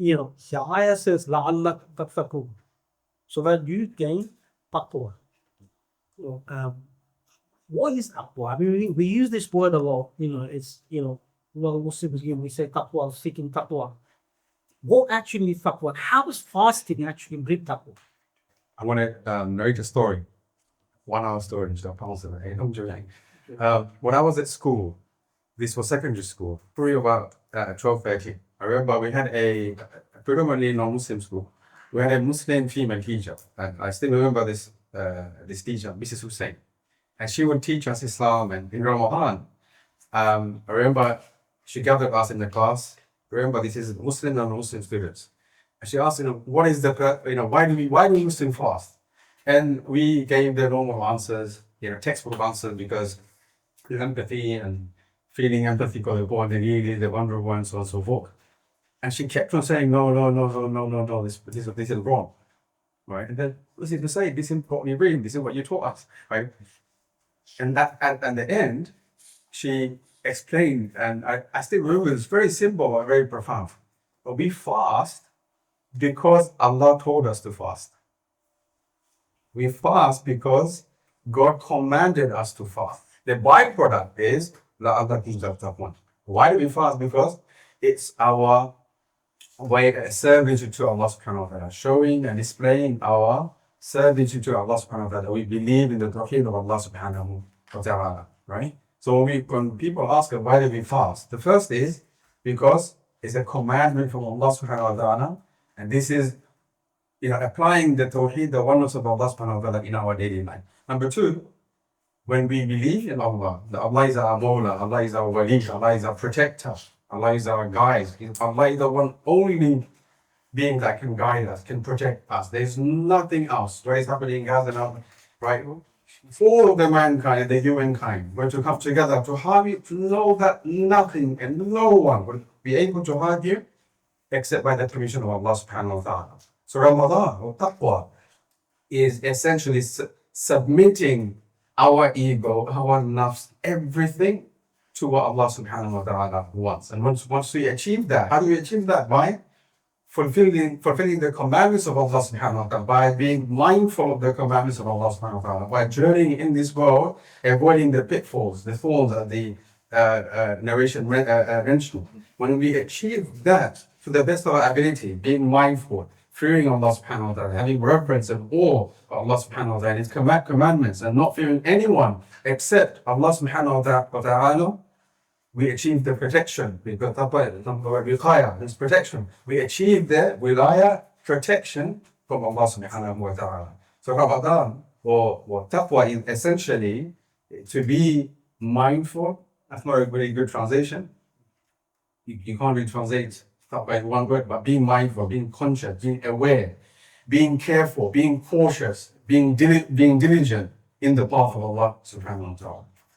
the ayah says, لَعَلَّكُمْ تَتَّقُونَ. So that you gain taqwa. What is taqwa? I mean, we use this word a lot. It's, well, Muslims, we say taqwa, seeking taqwa. What actually is taqwa? How does fasting actually bring taqwa? I want to narrate a story. 1 hour story. When I was at school, this was secondary school, probably about 12-13. I remember we had a predominantly non-Muslim school. We had a Muslim female teacher, and I still remember this teacher, Mrs. Hussein. And she would teach us Islam, and in Ramadan, I remember she gathered us in the class. Remember, this is Muslim and non-Muslim students. And she asked, what is why do Muslims fast? And we gave the normal answers, textbook answers, because empathy and feeling empathy for the poor, the needy, the vulnerable, and so on and so forth. And she kept on saying, no, this is wrong, right? And then what is to say? This is what we read. This is what you taught us, right? And that at the end, she explained, and I still remember, it's very simple and very profound. But we fast because Allah told us to fast. We fast because God commanded us to fast. The byproduct is Taqwa. Why do we fast? Because it's our way servitude to Allah subhanahu wa ta'ala, showing and displaying our servitude to Allah subhanahu wa ta'ala. We believe in the tawheed of Allah subhanahu wa ta'ala, right? So when people ask us why do we fast, the first is because it's a commandment from Allah subhanahu wa ta'ala, and this is applying the tawheed, the oneness of Allah subhanahu wa ta'ala in our daily life. Number two, when we believe in Allah, that Allah is our Mawla, Allah is our Wali, Allah is our protector, Allah is our guide, Allah is the one only being that can guide us, can protect us. There's nothing else. What is happening in Gaza now, right? All of the mankind, the humankind, were to come together to harm you, to know that nothing and no one will be able to harm you except by the permission of Allah subhanahu wa ta'ala. So Ramadan, or Taqwa, is essentially submitting our ego, our nafs, everything to what Allah subhanahu wa ta'ala wants. And once we achieve that, how do we achieve that? By fulfilling the commandments of Allah subhanahu wa ta'ala, by being mindful of the commandments of Allah subhanahu wa ta'ala, by journeying in this world, avoiding the pitfalls, the thorns that the narration mentioned. When we achieve that to the best of our ability, being mindful, fearing Allah subhanahu wa ta'ala, having reverence and awe for Allah subhanahu wa ta'ala and His commandments, and not fearing anyone except Allah subhanahu wa ta'ala, we achieve the protection. Because wiqaya is protection. We achieve the wilaya, protection from Allah subhanahu wa ta'ala. So Ramadan or taqwa is essentially to be mindful. That's not a really good translation. You can't really translate taqwa in one word, but being mindful, being conscious, being aware, being careful, being cautious, being diligent in the path of Allah subhanahu wa ta'ala.